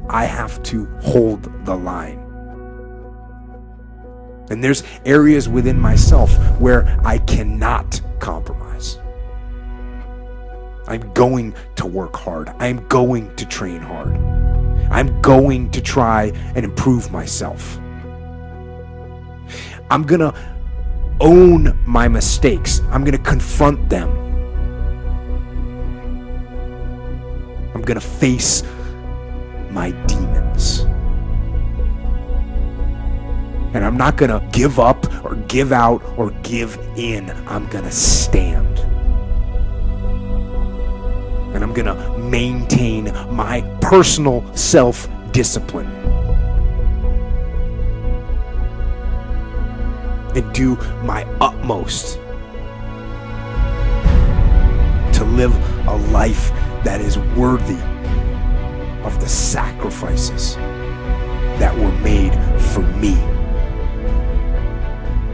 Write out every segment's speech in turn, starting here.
I have to hold the line. And there's areas within myself where I cannot compromise. I'm going to work hard. I'm going to train hard. I'm going to try and improve myself. I'm going to own my mistakes. I'm going to confront them. I'm going to face my demons. And I'm not going to give up or give out or give in. I'm going to stand. And I'm going to maintain my personal self-discipline. And do my utmost to live a life that is worthy of the sacrifices that were made for me.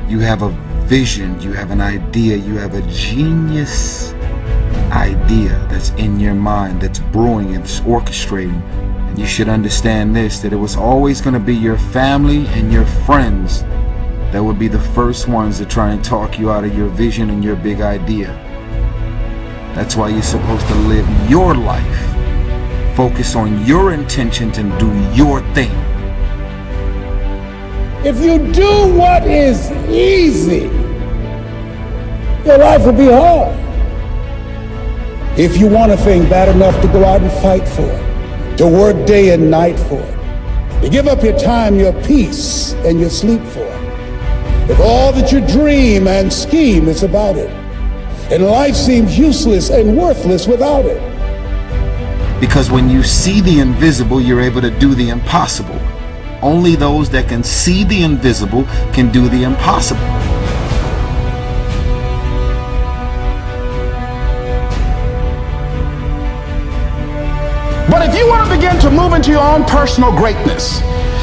You have a vision, you have an idea, you have a genius idea that's in your mind, that's brewing, it's orchestrating. And you should understand this, that it was always going to be your family and your friends that would be the first ones to try and talk you out of your vision and your big idea. That's why you're supposed to live your life. Focus on your intentions and do your thing. If you do what is easy, your life will be hard. If you want a thing bad enough to go out and fight for it, to work day and night for it, to give up your time, your peace, and your sleep for it, if all that you dream and scheme is about it, and life seems useless and worthless without it. Because when you see the invisible, you're able to do the impossible. Only those that can see the invisible can do the impossible. But if you want to begin to move into your own personal greatness,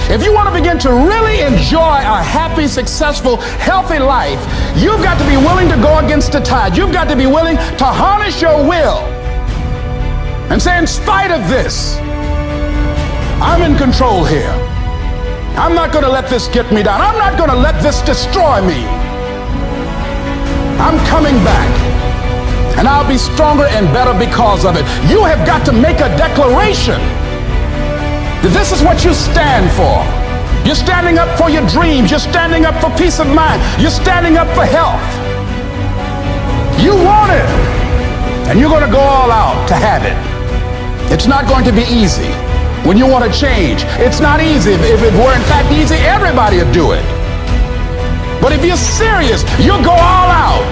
if you want to begin to really enjoy a happy, successful, healthy life, you've got to be willing to go against the tide. You've got to be willing to harness your will and say, in spite of this, I'm in control here. I'm not going to let this get me down. I'm not going to let this destroy me. I'm coming back, and I'll be stronger and better because of it. You have got to make a declaration that this is what you stand for. You're standing up for your dreams. You're standing up for peace of mind. You're standing up for health. You want it, and you're going to go all out to have it. It's not going to be easy. When you want to change, it's not easy. If it were in fact easy, everybody would do it. But if you're serious, you'll go all out.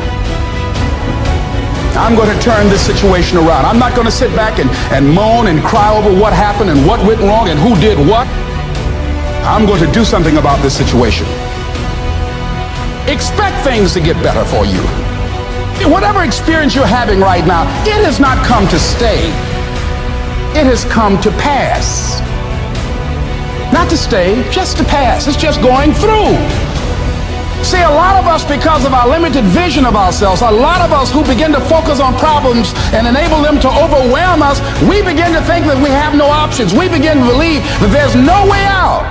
I'm going to turn this situation around. I'm not going to sit back and moan and cry over what happened and what went wrong and who did what. I'm going to do something about this situation. Expect things to get better for you. Whatever experience you're having right now, it has not come to stay. It has come to pass. Not to stay, just to pass. It's just going through. See, a lot of us, because of our limited vision of ourselves, a lot of us who begin to focus on problems and enable them to overwhelm us, we begin to think that we have no options. We begin to believe that there's no way out.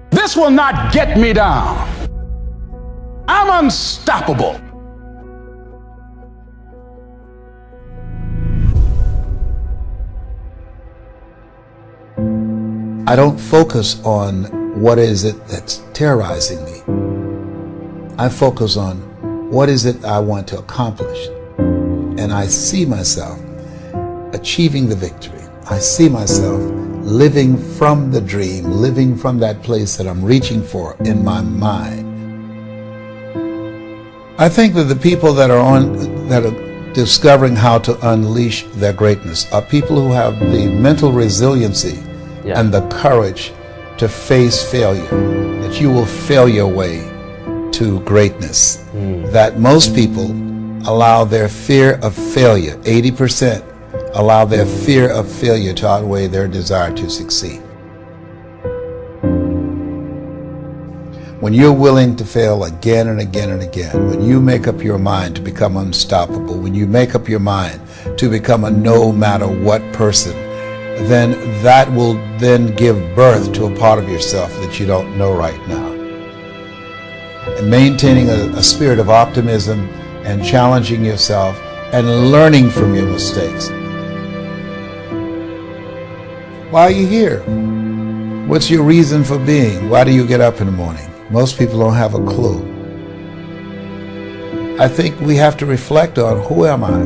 This will not get me down. I'm unstoppable. I don't focus on what is it that's terrorizing me. I focus on what is it I want to accomplish. And I see myself achieving the victory. I see myself living from the dream, living from that place that I'm reaching for in my mind. I think that the people that are discovering how to unleash their greatness are people who have the mental resiliency and the courage to face failure, that you will fail your way to greatness. That most people allow their fear of failure, 80%, allow their fear of failure to outweigh their desire to succeed. When you're willing to fail again and again and again, when you make up your mind to become unstoppable, when you make up your mind to become a no matter what person, then that will then give birth to a part of yourself that you don't know right now. And maintaining a spirit of optimism and challenging yourself and learning from your mistakes. Why are you here? What's your reason for being? Why do you get up in the morning? Most people don't have a clue. I think we have to reflect on, who am I?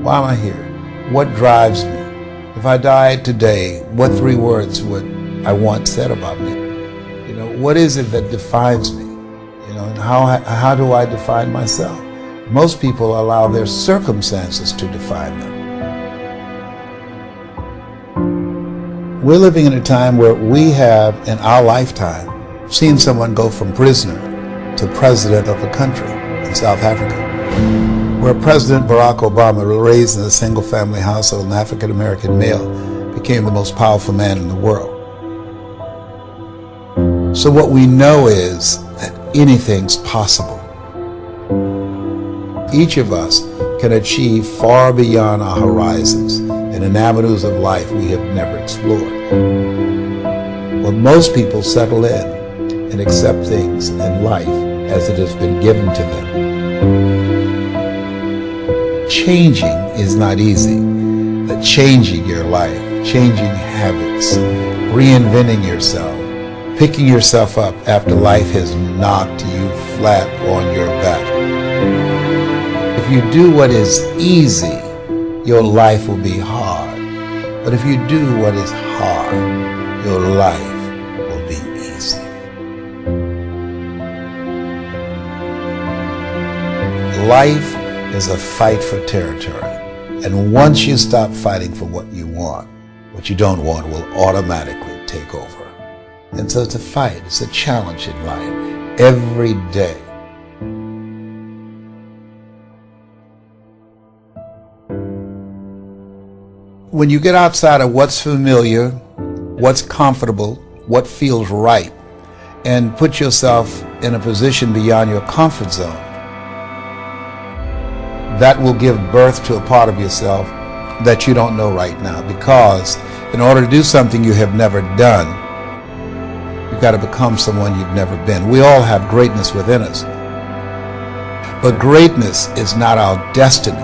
Why am I here? What drives me? If I died today, what 3 words would I want said about me? You know, what is it that defines me? You know, and how do I define myself? Most people allow their circumstances to define them. We're living in a time where we have, in our lifetime, seen someone go from prisoner to president of a country in South Africa, where President Barack Obama, raised in a single-family household, an African-American male, became the most powerful man in the world. So what we know is that anything's possible. Each of us can achieve far beyond our horizons and in avenues of life we have never explored. But most people settle in and accept things in life as it has been given to them. Changing is not easy, but changing your life, changing habits, reinventing yourself, picking yourself up after life has knocked you flat on your back. If you do what is easy, your life will be hard. But if you do what is hard, your life will be easy. Life is a fight for territory. And once you stop fighting for what you you don't want will automatically take over. And so it's a fight, it's a challenge in life every day. When you get outside of what's familiar, what's comfortable, what feels right, and put yourself in a position beyond your comfort zone, that will give birth to a part of yourself that you don't know right now. Because in order to do something you have never done, you've got to become someone you've never been. We all have greatness within us. But greatness is not our destiny.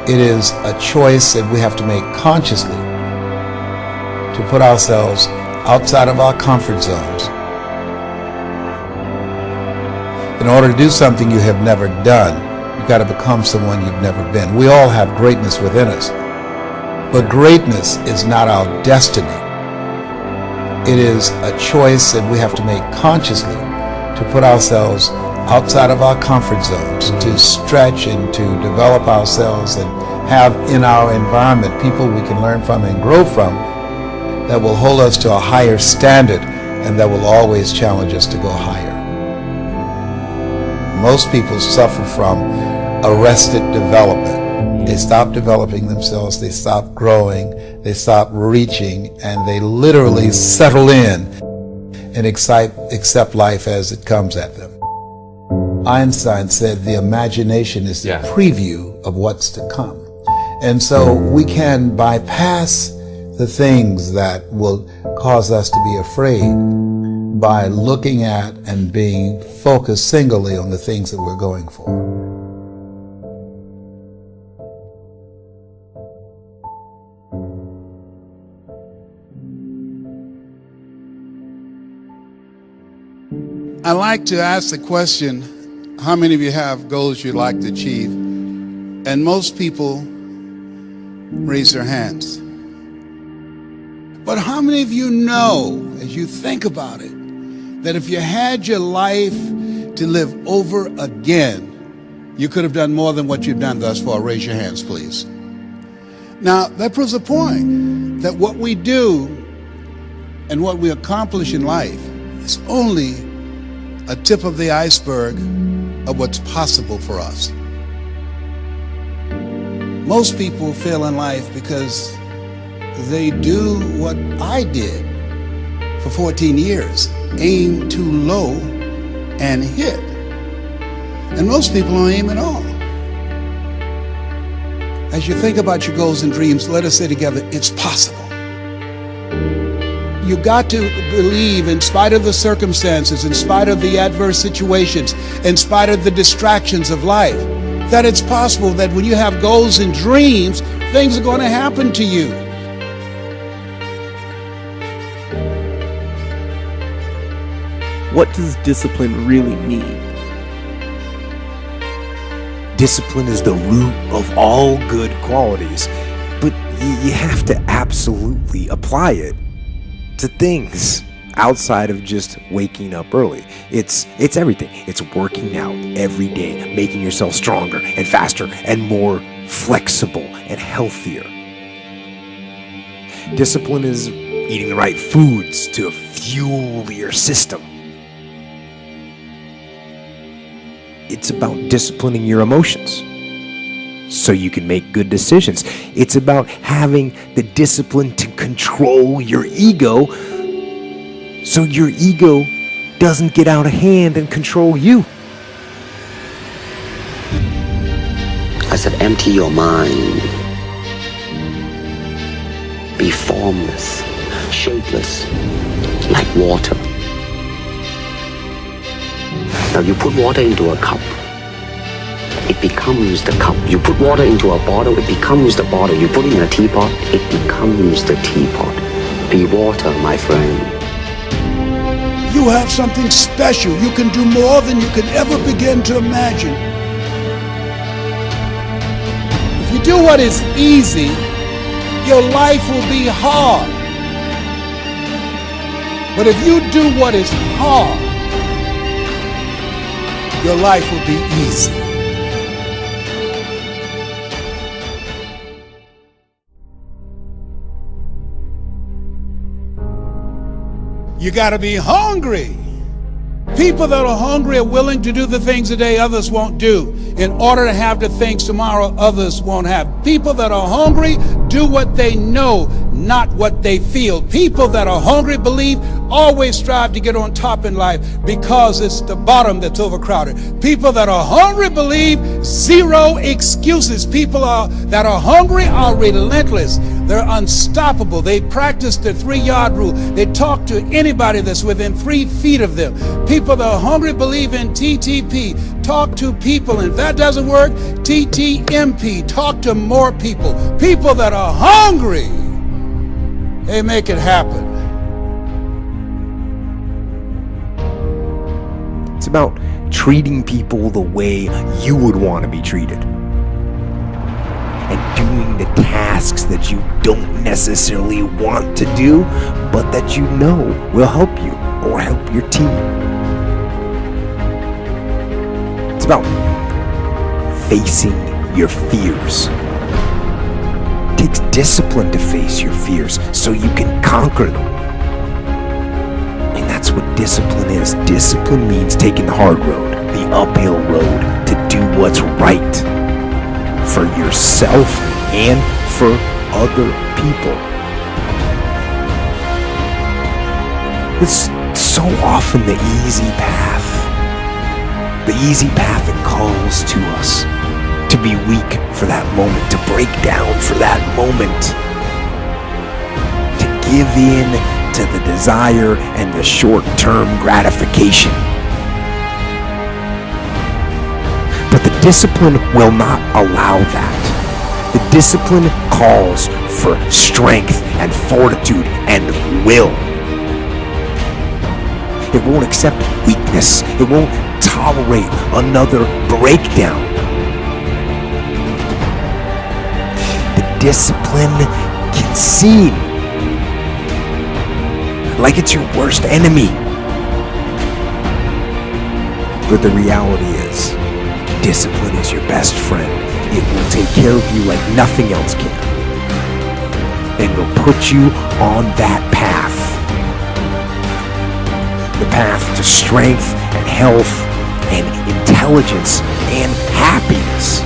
It is a choice that we have to make consciously to put ourselves outside of our comfort zones. In order to do something you have never done, you've got to become someone you've never been. We all have greatness within us. But greatness is not our destiny. It is a choice that we have to make consciously to put ourselves outside of our comfort zones, to stretch and to develop ourselves and have in our environment people we can learn from and grow from that will hold us to a higher standard and that will always challenge us to go higher. Most people suffer from arrested development. They stop developing themselves, they stop growing, they stop reaching, and they literally settle in and accept life as it comes at them. Einstein said the imagination is the preview of what's to come. And so we can bypass the things that will cause us to be afraid by looking at and being focused singly on the things that we're going for. I like to ask the question, how many of you have goals you'd like to achieve? And most people raise their hands. But how many of you know, as you think about it, that if you had your life to live over again, you could have done more than what you've done thus far? Raise your hands, please. Now, that proves a point that what we do and what we accomplish in life is only a tip of the iceberg of what's possible for us. Most people fail in life because they do what I did for 14 years, aim too low and hit. And most people don't aim at all. As you think about your goals and dreams, let us say together, it's possible. You got to believe, in spite of the circumstances, in spite of the adverse situations, in spite of the distractions of life, that it's possible that when you have goals and dreams, things are going to happen to you. What does discipline really mean? Discipline is the root of all good qualities, but you have to absolutely apply it to things outside of just waking up early. It's everything. It's working out every day, making yourself stronger and faster and more flexible and healthier. Discipline is eating the right foods to fuel your system. It's about disciplining your emotions so you can make good decisions. It's about having the discipline to control your ego so your ego doesn't get out of hand and control you. I said, empty your mind. Be formless, shapeless, like water. Now you put water into a cup, it becomes the cup. You put water into a bottle, it becomes the bottle. You put it in a teapot, it becomes the teapot. Be water, my friend. You have something special. You can do more than you can ever begin to imagine. If you do what is easy, your life will be hard. But if you do what is hard, your life will be easy. You got to be hungry. People that are hungry are willing to do the things today others won't do in order to have the things tomorrow others won't have. People that are hungry do what they know, not what they feel. People that are hungry believe, always strive to get on top in life because it's the bottom that's overcrowded. People that are hungry believe, zero excuses. People that are hungry are relentless. They're unstoppable. They practice the 3-yard rule. They talk to anybody that's within 3 feet of them. People that are hungry believe in TTP. Talk to people. And if that doesn't work, TTMP. Talk to more people. People that are hungry, they make it happen. It's about treating people the way you would want to be treated. And doing the tasks that you don't necessarily want to do, but that you know will help you or help your team. It's about facing your fears. It takes discipline to face your fears so you can conquer them. And that's what discipline is. Discipline means taking the hard road, the uphill road, to do what's right for yourself and for other people. It's so often the easy path. The easy path that calls to us to be weak for that moment, to break down for that moment, to give in to the desire and the short-term gratification. But the discipline will not allow that. The discipline calls for strength and fortitude and will. It won't accept weakness. It won't tolerate another breakdown. The discipline can seem like it's your worst enemy. But the reality is, discipline is your best friend. It will take care of you like nothing else can. And will put you on that path. The path to strength and health and intelligence and happiness.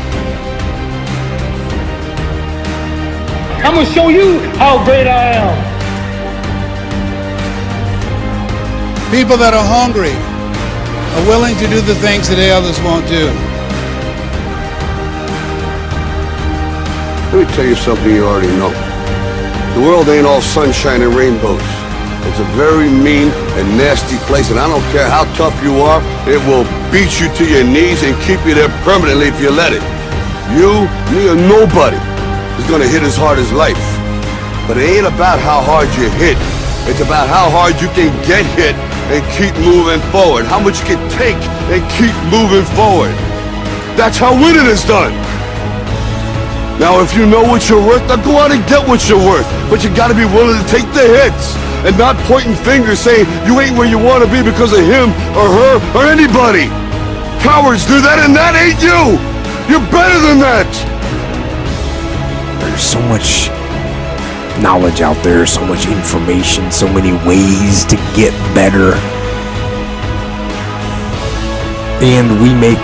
I'm gonna show you how great I am. People that are hungry are willing to do the things that others won't do. Let me tell you something you already know. The world ain't all sunshine and rainbows. It's a very mean and nasty place, and I don't care how tough you are, it will beat you to your knees and keep you there permanently if you let it. You, me, or nobody is gonna hit as hard as life. But it ain't about how hard you hit. It's about how hard you can get hit and keep moving forward. How much you can take and keep moving forward. That's how winning is done. Now, if you know what you're worth, now go out and get what you're worth. But you gotta be willing to take the hits and not pointing fingers saying you ain't where you want to be because of him or her or anybody. Cowards do that, and that ain't you. You're better than that. There's so much knowledge out there, so much information, so many ways to get better. And we make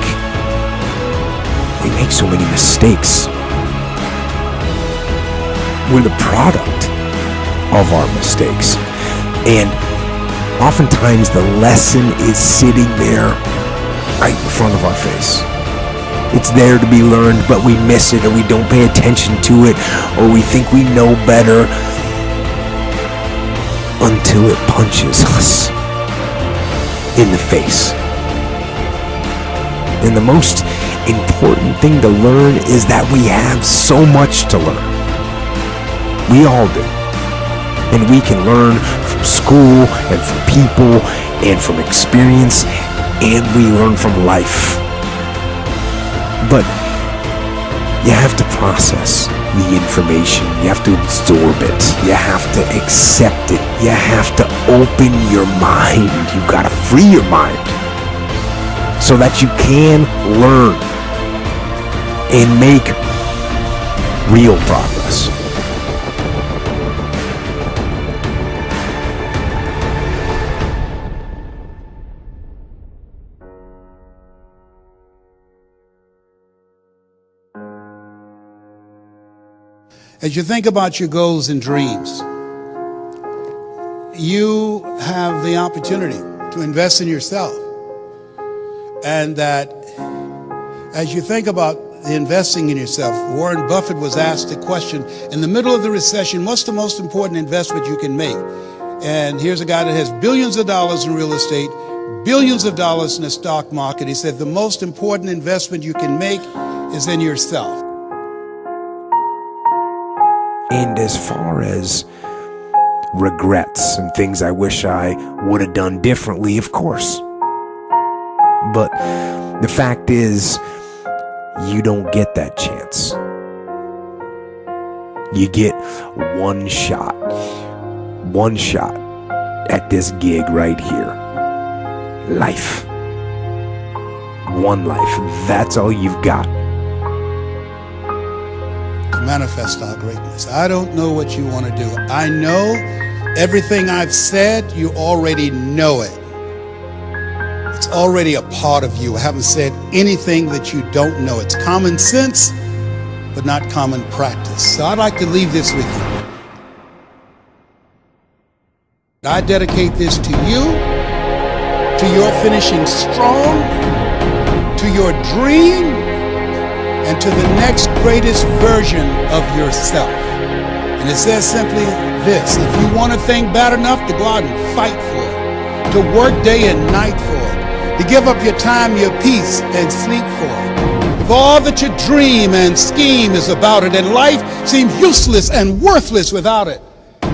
so many mistakes. We're the product of our mistakes. And oftentimes the lesson is sitting there right in front of our face. It's there to be learned, but we miss it, or we don't pay attention to it, or we think we know better until it punches us in the face. And the most important thing to learn is that we have so much to learn. We all do. And we can learn from school and from people and from experience, and we learn from life. But you have to process the information. You have to absorb it. You have to accept it. You have to open your mind. You gotta free your mind so that you can learn and make real progress. As you think about your goals and dreams, you have the opportunity to invest in yourself. And that as you think about the investing in yourself, Warren Buffett was asked a question in the middle of the recession, what's the most important investment you can make? And here's a guy that has billions of dollars in real estate, billions of dollars in the stock market. He said the most important investment you can make is in yourself. And as far as regrets and things I wish I would have done differently, of course. But the fact is, you don't get that chance. You get one shot at this gig right here. Life. One life. That's all you've got. Manifest our greatness. I don't know what you want to do. I know everything I've said, you already know it. It's already a part of you. I haven't said anything that you don't know. It's common sense, but not common practice. So I'd like to leave this with you. I dedicate this to you, to your finishing strong, to your dream, and to the next greatest version of yourself. And it says simply this: if you want a thing bad enough, to go out and fight for it, to work day and night for it, to give up your time, your peace, and sleep for it. If all that you dream and scheme is about it, and life seems useless and worthless without it,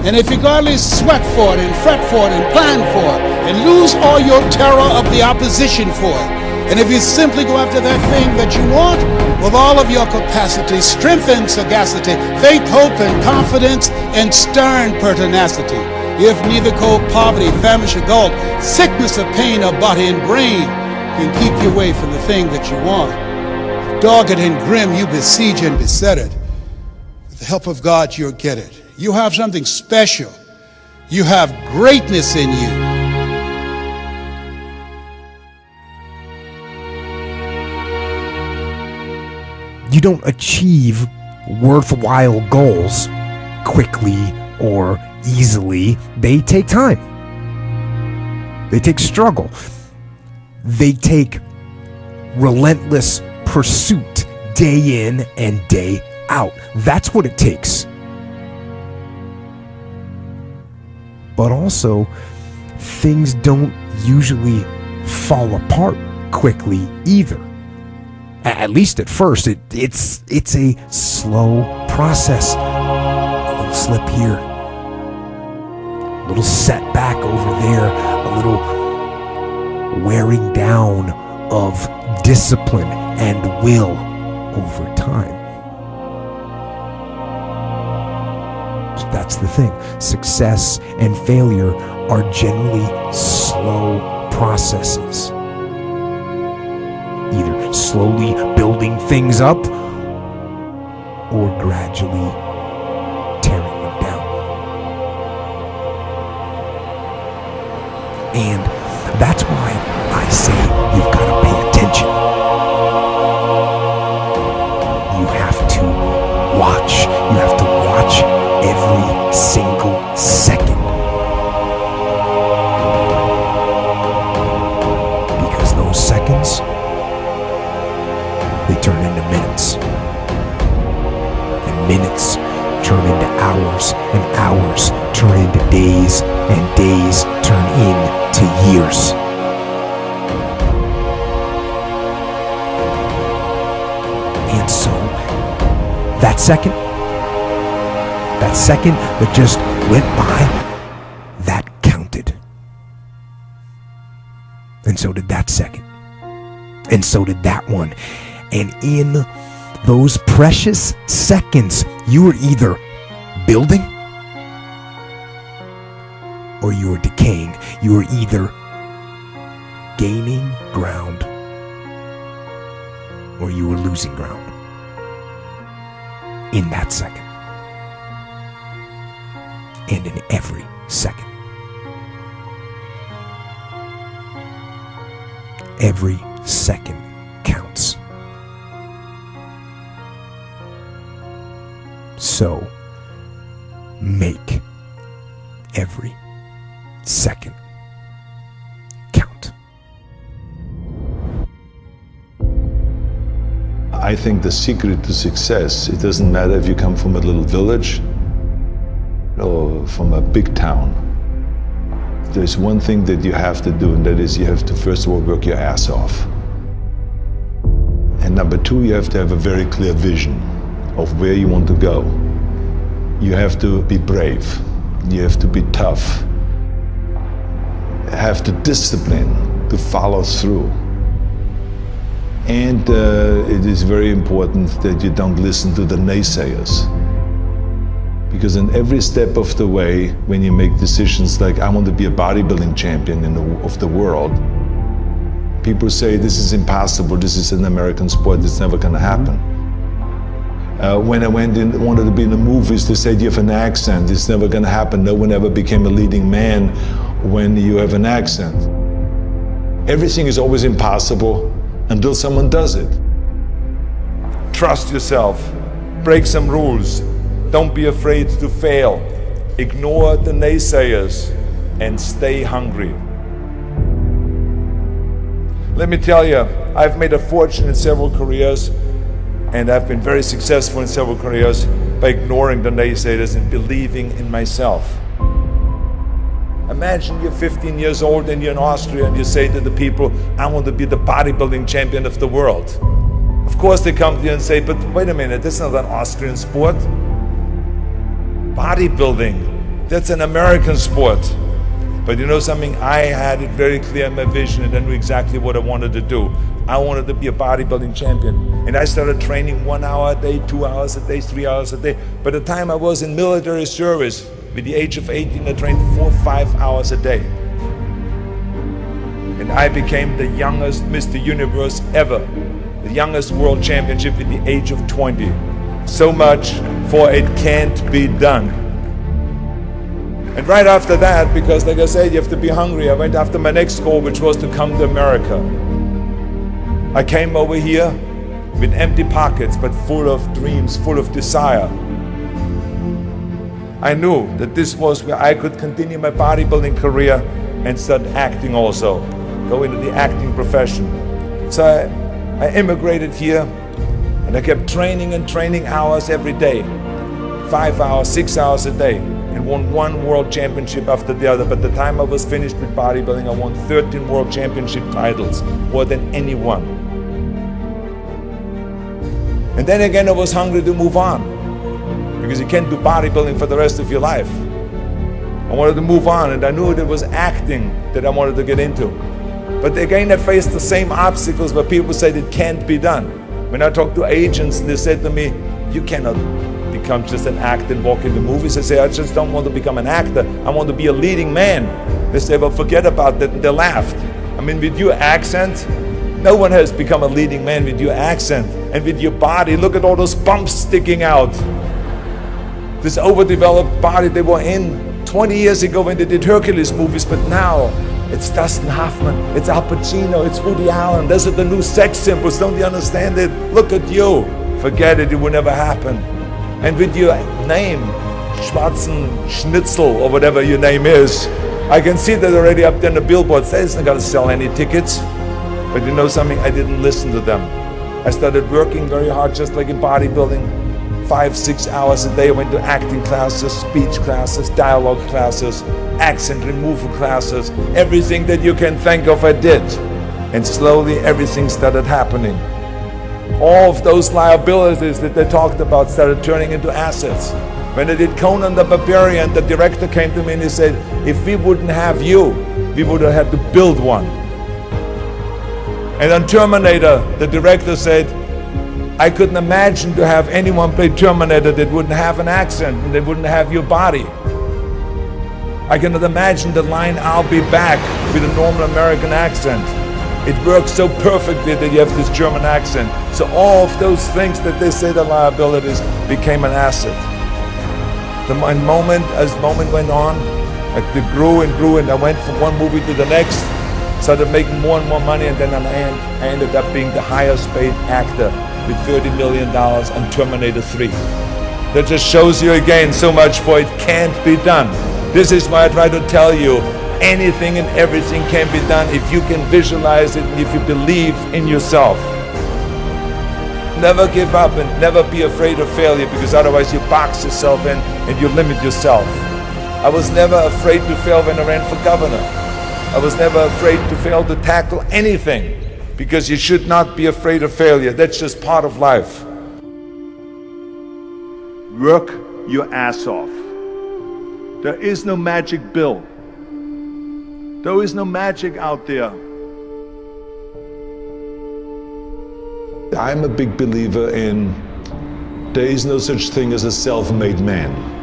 and if you gladly sweat for it and fret for it and plan for it and lose all your terror of the opposition for it, and if you simply go after that thing that you want with all of your capacity, strength and sagacity, faith, hope and confidence, and stern pertinacity, if neither cold poverty, famish or gulf, sickness or pain of body and brain can keep you away from the thing that you want, dogged and grim you besiege and beset it, with the help of God you'll get it. You have something special. You have greatness in you. You don't achieve worthwhile goals quickly or easily. They take time. They take struggle. They take relentless pursuit day in and day out. That's what it takes. but also things don't usually fall apart quickly either. At least at first, it's a slow process. A little slip here, a little setback over there, a little wearing down of discipline and will over time. So that's the thing. Success and failure are generally slow processes. Either slowly building things up or gradually tearing them down. And that's why I say you've got to pay attention. You have to watch. You have to watch every single second. Because those seconds, they turn into minutes. And minutes turn into hours, and hours turn into days, and days turn into years. And so, that second that just went by, that counted. And so did that second. And so did that one. And in those precious seconds, you were either building or you were decaying. You were either gaining ground or you were losing ground in that second. And in every second. Every second counts. So, make every second count. I think the secret to success, it doesn't matter if you come from a little village or from a big town. There's one thing that you have to do, and that is you have to first of all work your ass off. And number two, you have to have a very clear vision of where you want to go. You have to be brave. You have to be tough. You have the discipline to follow through. And it is very important that you don't listen to the naysayers. Because in every step of the way, when you make decisions like, I want to be a bodybuilding champion of the world, people say, this is impossible, this is an American sport, it's never going to happen. When I wanted to be in the movies, they said, you have an accent, it's never going to happen. No one ever became a leading man when you have an accent. Everything is always impossible until someone does it. Trust yourself, break some rules. Don't be afraid to fail. Ignore the naysayers and stay hungry. Let me tell you, I've made a fortune in several careers, and I've been very successful in several careers by ignoring the naysayers and believing in myself. Imagine you're 15 years old and you're in Austria and you say to the people, I want to be the bodybuilding champion of the world. Of course they come to you and say, but wait a minute, this is not an Austrian sport. Bodybuilding, that's an American sport. But you know something, I had it very clear in my vision and I knew exactly what I wanted to do. I wanted to be a bodybuilding champion. And I started training 1 hour a day, 2 hours a day, 3 hours a day. By the time I was in military service, with the age of 18, I trained 4 or 5 hours a day. And I became the youngest Mr. Universe ever. The youngest world championship at the age of 20. So much for it can't be done. And right after that, because like I said, you have to be hungry, I went after my next goal, which was to come to America. I came over here with empty pockets, but full of dreams, full of desire. I knew that this was where I could continue my bodybuilding career and start acting also, go into the acting profession. So I immigrated here and I kept training and training hours every day, 5 hours, 6 hours a day. And won one world championship after the other. By the time I was finished with bodybuilding, I won 13 world championship titles, more than anyone. And then again, I was hungry to move on, because you can't do bodybuilding for the rest of your life. I wanted to move on, and I knew it was acting that I wanted to get into. But again, I faced the same obstacles where people said it can't be done. When I talked to agents, they said to me, you cannot become just an actor and walk into movies. I say, I just don't want to become an actor. I want to be a leading man. They say, well, forget about that. And they laughed. I mean, with your accent, no one has become a leading man with your accent. And with your body, look at all those bumps sticking out. This overdeveloped body they were in 20 years ago when they did Hercules movies, but now it's Dustin Hoffman, it's Al Pacino, it's Woody Allen. Those are the new sex symbols. Don't you understand it? Look at you. Forget it, it will never happen. And with your name, Schwarzen Schnitzel, or whatever your name is, I can see that already up there on the billboards. That isn't gonna sell any tickets. But you know something? I didn't listen to them. I started working very hard, just like in bodybuilding. 5-6 hours a day. I went to acting classes, speech classes, dialogue classes, accent removal classes. Everything that you can think of, I did. And slowly everything started happening. All of those liabilities that they talked about started turning into assets. When I did Conan the Barbarian, the director came to me and he said, if we wouldn't have you, we would have had to build one. And on Terminator, the director said, I couldn't imagine to have anyone play Terminator that wouldn't have an accent and that wouldn't have your body. I cannot imagine the line, I'll be back, with a normal American accent. It works so perfectly that you have this German accent. So all of those things that they say the liabilities became an asset. As the moment went on, it grew and grew, and I went from one movie to the next, started making more and more money, and then I ended up being the highest paid actor with $30 million on Terminator 3. That just shows you again so much for it can't be done. This is why I try to tell you, anything and everything can be done if you can visualize it and if you believe in yourself. Never give up and never be afraid of failure, because otherwise you box yourself in and you limit yourself. I was never afraid to fail when I ran for governor. I was never afraid to fail to tackle anything, because you should not be afraid of failure. That's just part of life. Work your ass off. There is no magic pill. There is no magic out there. I'm a big believer in there is no such thing as a self-made man.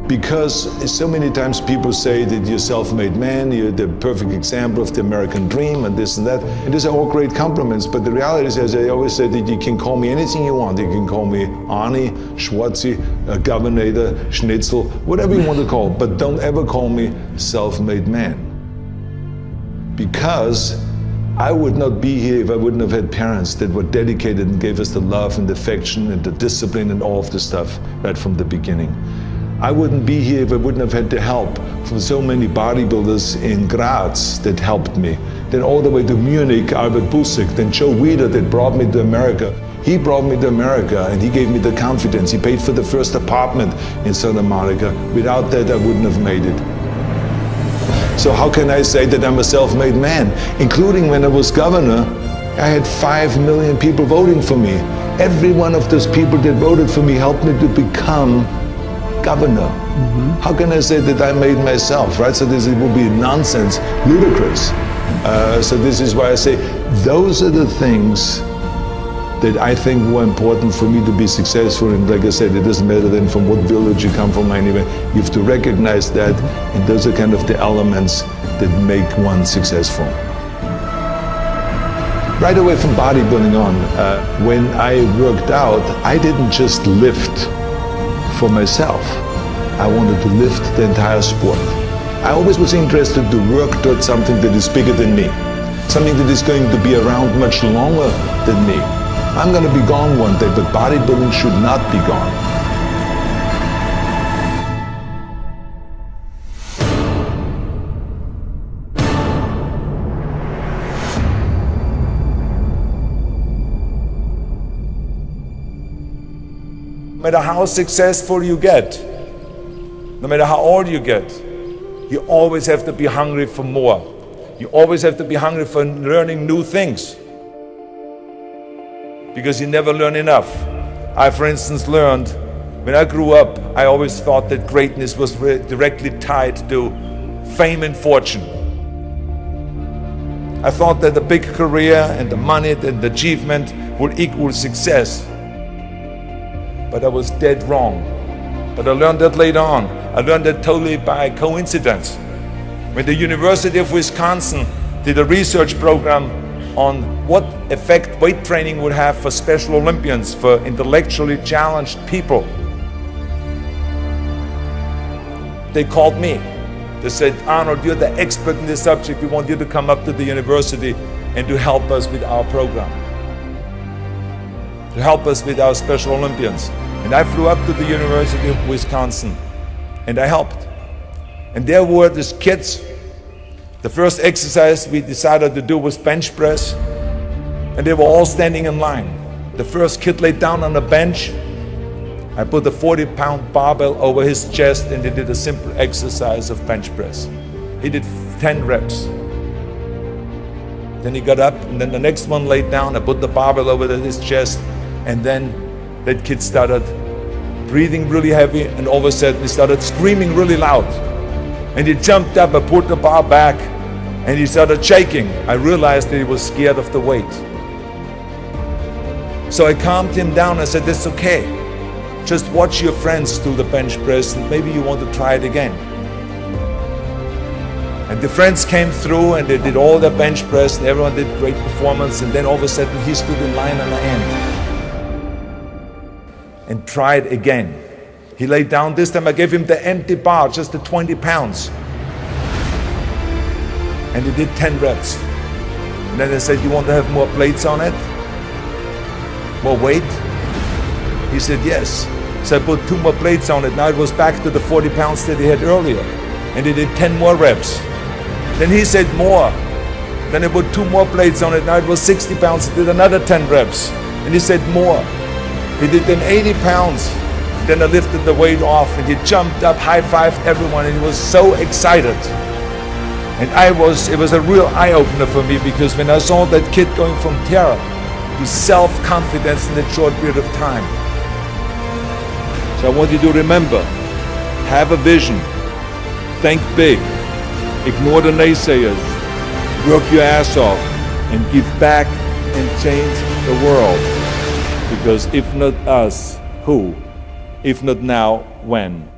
Because so many times people say that you're a self-made man, you're the perfect example of the American dream and this and that. And these are all great compliments, but the reality is, as I always say, that you can call me anything you want. You can call me Arnie, Schwarzi, Governator, Schnitzel, whatever you want to call, but don't ever call me self-made man. Because I would not be here if I wouldn't have had parents that were dedicated and gave us the love and the affection and the discipline and all of the stuff right from the beginning. I wouldn't be here if I wouldn't have had the help from so many bodybuilders in Graz that helped me. Then all the way to Munich, Albert Busek, then Joe Weider that brought me to America. He brought me to America and he gave me the confidence. He paid for the first apartment in Santa Monica. Without that, I wouldn't have made it. So how can I say that I'm a self-made man? Including when I was governor, I had 5 million people voting for me. Every one of those people that voted for me helped me to become governor. How can I say that I made myself, right? So this would be nonsense, ludicrous. So this is why I say those are the things that I think were important for me to be successful. And like I said, it doesn't matter then from what village you come from anyway. You have to recognize that, and those are kind of the elements that make one successful. Right away from bodybuilding on, when I worked out, I didn't just lift for myself. I wanted to lift the entire sport. I always was interested to work towards something that is bigger than me, something that is going to be around much longer than me. I'm going to be gone one day, but bodybuilding should not be gone. No matter how successful you get, No matter how old you get, you always have to be hungry for more. You always have to be hungry for learning new things, because you never learn enough. I, for instance, learned when I grew up, I always thought that greatness was directly tied to fame and fortune. I thought that the big career and the money and the achievement would equal success. But I was dead wrong. But I learned that later on. I learned that totally by coincidence. When the University of Wisconsin did a research program on what effect weight training would have for Special Olympians, for intellectually challenged people, they called me. They said, Arnold, you're the expert in this subject. We want you to come up to the university and to help us with our program, to help us with our Special Olympians. And I flew up to the University of Wisconsin and I helped. And there were these kids. The first exercise we decided to do was bench press, and they were all standing in line. The first kid laid down on a bench. I put a 40-pound barbell over his chest and he did a simple exercise of bench press. He did 10 reps. Then he got up, and then the next one laid down. I put the barbell over his chest, and then that kid started breathing really heavy, and all of a sudden he started screaming really loud. And he jumped up, I pulled the bar back, and he started shaking. I realized that he was scared of the weight. So I calmed him down. I said, "It's okay. Just watch your friends do the bench press, and maybe you want to try it again." And the friends came through and they did all their bench press, and everyone did great performance. And then all of a sudden he stood in line on the end and tried again. He laid down. This time I gave him the empty bar, just the 20 pounds. And he did 10 reps. And then I said, "You want to have more plates on it? More weight?" He said, "Yes." So I put 2 more plates on it. Now it was back to the 40 pounds that he had earlier. And he did 10 more reps. Then he said, "More." Then I put 2 more plates on it. Now it was 60 pounds. He did another 10 reps. And he said, "More." He did then 80 pounds. Then I lifted the weight off and he jumped up, high-fived everyone, and he was so excited. And it was a real eye-opener for me, because when I saw that kid going from terror to self-confidence in that short period of time. So I want you to remember, have a vision, think big, ignore the naysayers, work your ass off, and give back and change the world. Because if not us, who? If not now, when?